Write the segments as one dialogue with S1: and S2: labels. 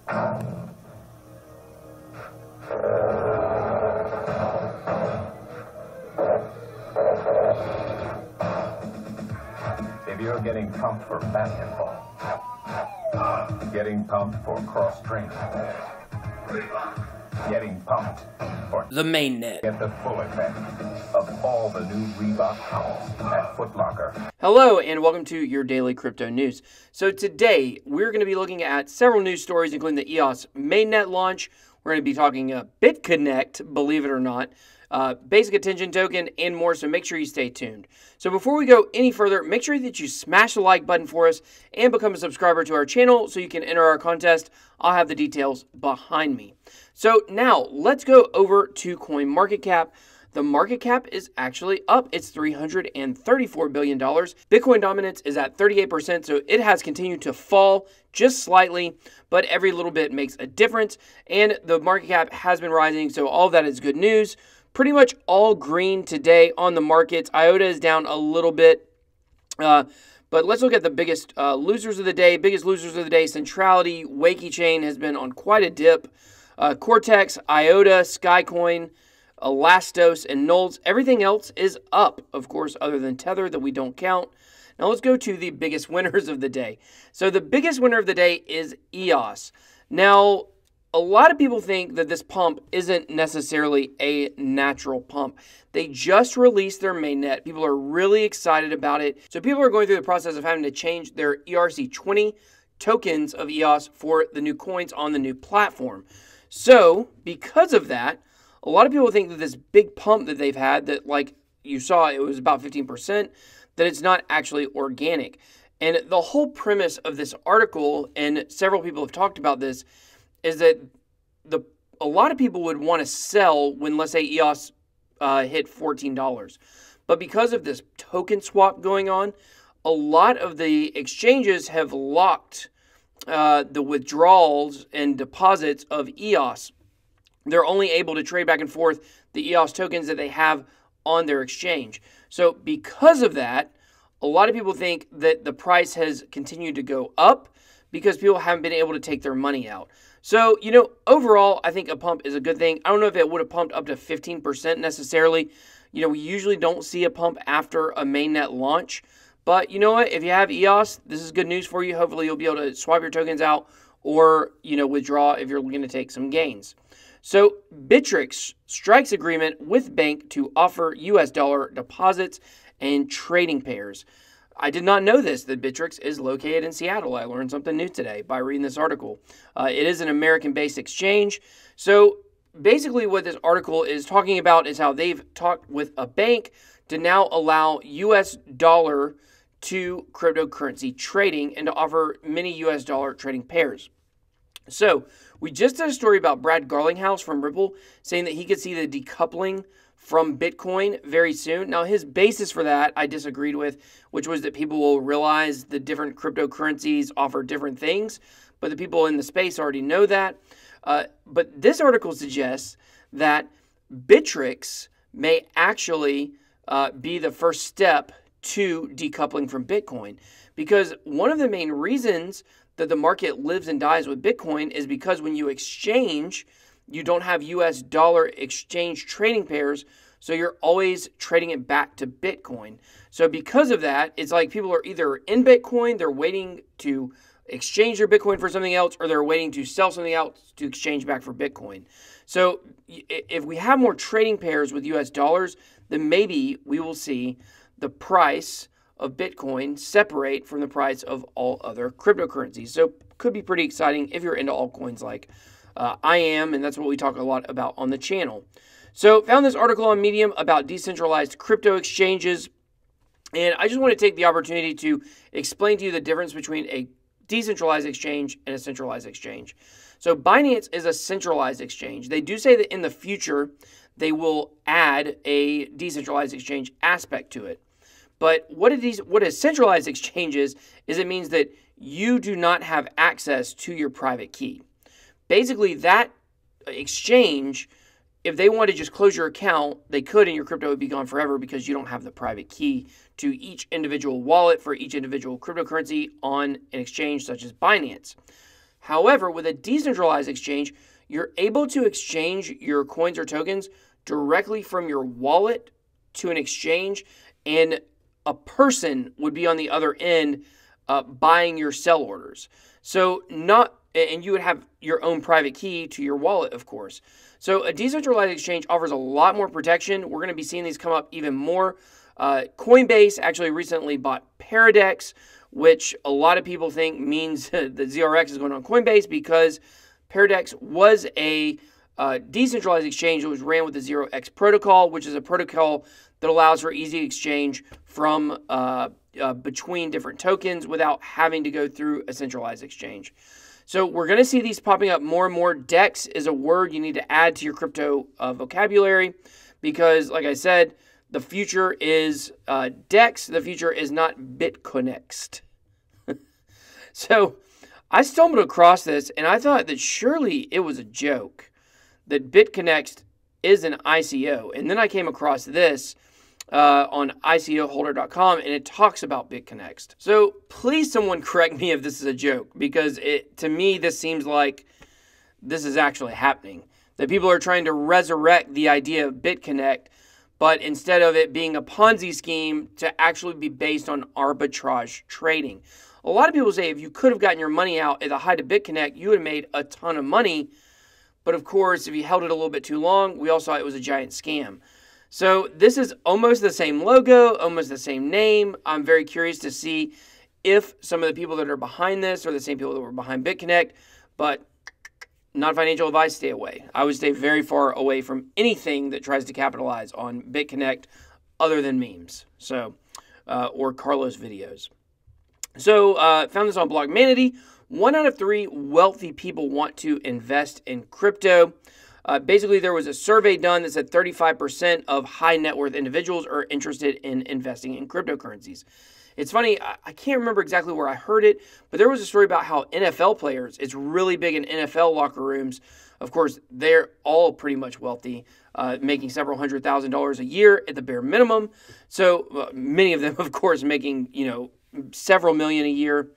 S1: If you're getting pumped for basketball, getting pumped for cross-training, getting pumped for
S2: the mainnet,
S1: get the full effect of all the new Reebok pumps at Foot Locker.
S2: Hello and welcome to your daily crypto news. So today we're going to be looking at several news stories, including the EOS Mainnet launch. We're going to be talking Bitconnect, believe it or not, basic attention token, and more, so make sure you stay tuned. So before we go any further, make sure that you smash the like button for us and become a subscriber to our channel so you can enter our contest. I'll have the details behind me. So now let's go over to CoinMarketCap. The market cap is actually up. It's $334 billion. Bitcoin dominance is at 38%, so it has continued to fall just slightly, but every little bit makes a difference, and the market cap has been rising, so all of that is good news. Pretty much all green today on the markets. IOTA is down a little bit, but let's look at the biggest losers of the day. Biggest losers of the day, Centrality, Wakey Chain has been on quite a dip. Cortex, IOTA, Skycoin, Elastos, and Nulls. Everything else is up, of course, other than Tether that we don't count. Now let's go to the biggest winners of the day. So the biggest winner of the day is EOS. Now, a lot of people think that this pump isn't necessarily a natural pump. They just released their mainnet. People are really excited about it. So people are going through the process of having to change their ERC20 tokens of EOS for the new coins on the new platform. So because of that, a lot of people think that this big pump that they've had, that like you saw, it was about 15%, that it's not actually organic. And the whole premise of this article, and several people have talked about this, is that a lot of people would want to sell when, let's say, EOS hit $14. But because of this token swap going on, a lot of the exchanges have locked the withdrawals and deposits of EOS. They're only able to trade back and forth the EOS tokens that they have on their exchange. So because of that, a lot of people think that the price has continued to go up because people haven't been able to take their money out. So, you know, overall, I think a pump is a good thing. I don't know if it would have pumped up to 15% necessarily. You know, we usually don't see a pump after a mainnet launch. But you know what? If you have EOS, this is good news for you. Hopefully, you'll be able to swap your tokens out or, you know, withdraw if you're looking to take some gains. So Bittrex strikes agreement with bank to offer US dollar deposits and trading pairs. I did not know this, that Bittrex is located in Seattle. I learned something new today by reading this article. It is an American-based exchange. So basically what this article is talking about is how they've talked with a bank to now allow US dollar to cryptocurrency trading and to offer many US dollar trading pairs. So we just did a story about Brad Garlinghouse from Ripple saying that he could see the decoupling from Bitcoin very soon. Now, his basis for that I disagreed with, which was that people will realize the different cryptocurrencies offer different things, but the people in the space already know that. But this article suggests that Bittrex may actually be the first step to decoupling from Bitcoin, because one of the main reasons that the market lives and dies with Bitcoin is because when you exchange, you don't have US dollar exchange trading pairs, so you're always trading it back to Bitcoin. So because of that, it's like people are either in Bitcoin, they're waiting to exchange their Bitcoin for something else, or they're waiting to sell something else to exchange back for Bitcoin. So if we have more trading pairs with US dollars, then maybe we will see the price of Bitcoin separate from the price of all other cryptocurrencies. So could be pretty exciting if you're into altcoins like I am, and that's what we talk a lot about on the channel. So found this article on Medium about decentralized crypto exchanges, and I just want to take the opportunity to explain to you the difference between a decentralized exchange and a centralized exchange. So Binance is a centralized exchange. They do say that in the future they will add a decentralized exchange aspect to it. But what a centralized exchange is it means that you do not have access to your private key. Basically, that exchange, if they want to just close your account, they could, and your crypto would be gone forever because you don't have the private key to each individual wallet for each individual cryptocurrency on an exchange such as Binance. However, with a decentralized exchange, you're able to exchange your coins or tokens directly from your wallet to an exchange, and a person would be on the other end buying your sell orders. And you would have your own private key to your wallet, of course. So a decentralized exchange offers a lot more protection. We're going to be seeing these come up even more. Coinbase actually recently bought Bittrex, which a lot of people think means that ZRX is going on Coinbase, because Bittrex was a decentralized exchange that was ran with the 0x protocol, which is a protocol that allows for easy exchange from between different tokens without having to go through a centralized exchange. So we're going to see these popping up more and more. DEX is a word you need to add to your crypto vocabulary, because, like I said, the future is DEX. The future is not Bitconnect. So I stumbled across this, and I thought that surely it was a joke, that Bitconnect is an ICO. And then I came across this on ICOholder.com, and it talks about Bitconnect. So please someone correct me if this is a joke, because to me this seems like this is actually happening. That people are trying to resurrect the idea of Bitconnect, but instead of it being a Ponzi scheme, to actually be based on arbitrage trading. A lot of people say if you could have gotten your money out at the height of Bitconnect, you would have made a ton of money. But of course, if you held it a little bit too long, we all saw it was a giant scam. So this is almost the same logo, almost the same name. I'm very curious to see if some of the people that are behind this are the same people that were behind Bitconnect, but not financial advice, stay away. I would stay very far away from anything that tries to capitalize on Bitconnect other than memes, or Carlos videos. So found this on Blockmanity. 1 out of 3 wealthy people want to invest in crypto. Basically, there was a survey done that said 35% of high net worth individuals are interested in investing in cryptocurrencies. It's funny, I can't remember exactly where I heard it, but there was a story about how NFL players, it's really big in NFL locker rooms. Of course, they're all pretty much wealthy, making several $100,000s a year at the bare minimum. So many of them, of course, making, several million a year.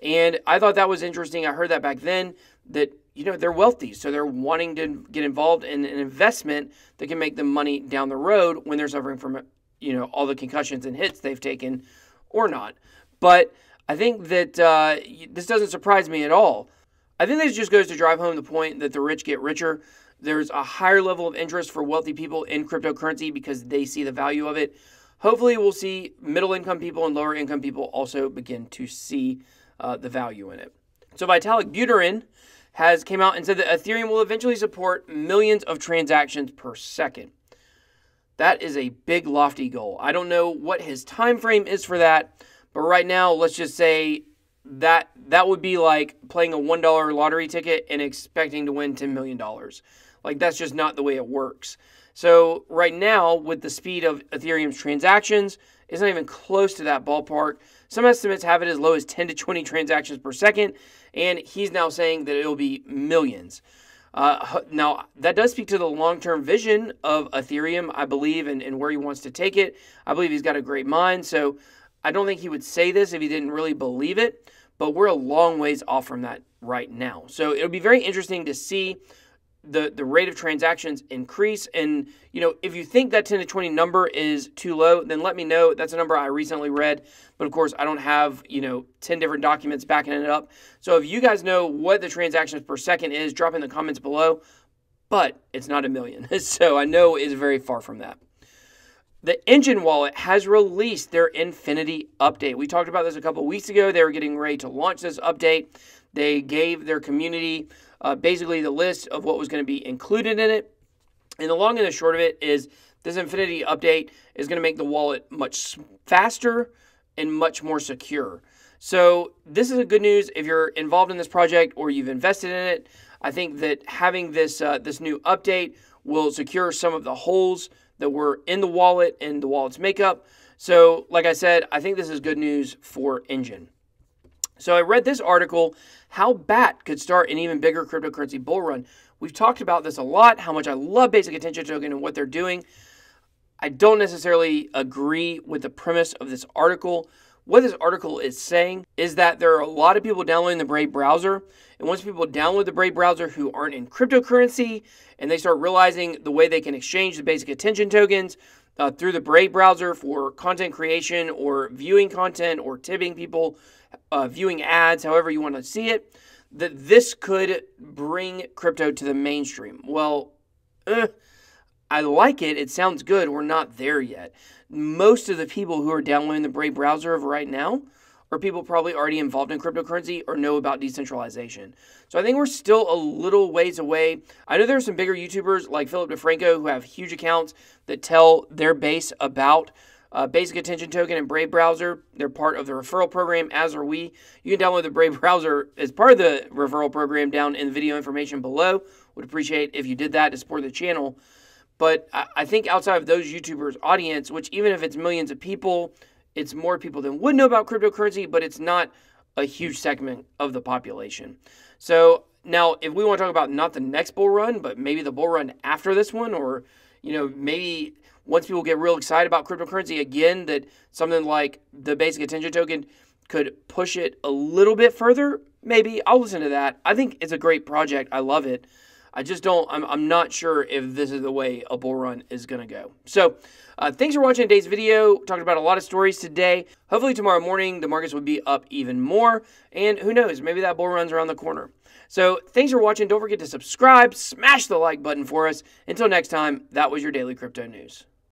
S2: And I thought that was interesting. I heard that back then, that, they're wealthy. So they're wanting to get involved in an investment that can make them money down the road when they're suffering from, all the concussions and hits they've taken or not. But I think that this doesn't surprise me at all. I think this just goes to drive home the point that the rich get richer. There's a higher level of interest for wealthy people in cryptocurrency because they see the value of it. Hopefully we'll see middle income people and lower income people also begin to see the value in it. So Vitalik Buterin has came out and said that Ethereum will eventually support millions of transactions per second. That is a big, lofty goal. I don't know what his time frame is for that, but right now, let's just say that would be like playing a $1 lottery ticket and expecting to win $10 million. Like, that's just not the way it works. So right now, with the speed of Ethereum's transactions, it's not even close to that ballpark. Some estimates have it as low as 10 to 20 transactions per second, and he's now saying that it'll be millions. Now, that does speak to the long-term vision of Ethereum, I believe, and where he wants to take it. I believe he's got a great mind, so I don't think he would say this if he didn't really believe it, but we're a long ways off from that right now. So it'll be very interesting to see the rate of transactions increase. And, if you think that 10 to 20 number is too low, then let me know. That's a number I recently read. But, of course, I don't have, 10 different documents backing it up. So if you guys know what the transactions per second is, drop in the comments below. But it's not a million. So I know it's very far from that. The Enjin wallet has released their Infinity update. We talked about this a couple weeks ago. They were getting ready to launch this update. They gave their community basically the list of what was going to be included in it. And the long and the short of it is this Infinity update is going to make the wallet much faster and much more secure. So this is a good news if you're involved in this project or you've invested in it. I think that having this new update will secure some of the holes that were in the wallet and the wallet's makeup. So like I said, I think this is good news for Enjin. So I read this article, how BAT could start an even bigger cryptocurrency bull run. We've talked about this a lot, how much I love Basic Attention Token and what they're doing. I don't necessarily agree with the premise of this article. what this article is saying is that there are a lot of people downloading the Brave browser. And once people download the Brave browser who aren't in cryptocurrency and they start realizing the way they can exchange the basic attention tokens through the Brave browser for content creation or viewing content or tipping people, viewing ads, however you want to see it, that this could bring crypto to the mainstream. Well, I like it. It sounds good. We're not there yet. Most of the people who are downloading the Brave browser right now are people probably already involved in cryptocurrency or know about decentralization. So I think we're still a little ways away. I know there's some bigger YouTubers like Philip DeFranco who have huge accounts that tell their base about Basic Attention Token and Brave browser. They're part of the referral program, as are we. You can download the Brave browser as part of the referral program down in the video information below. Would appreciate if you did that to support the channel. But I think outside of those YouTubers' audience, which even if it's millions of people, it's more people than would know about cryptocurrency, but it's not a huge segment of the population. So now if we want to talk about not the next bull run, but maybe the bull run after this one, or, you know, maybe once people get real excited about cryptocurrency again, that something like the Basic Attention Token could push it a little bit further, maybe I'll listen to that. I think it's a great project. I love it. I just don't, I'm not sure if this is the way a bull run is going to go. So thanks for watching today's video. Talked about a lot of stories today. Hopefully tomorrow morning the markets will be up even more. And who knows, maybe that bull run's around the corner. So thanks for watching. Don't forget to subscribe, smash the like button for us. Until next time, that was your Daily Crypto News.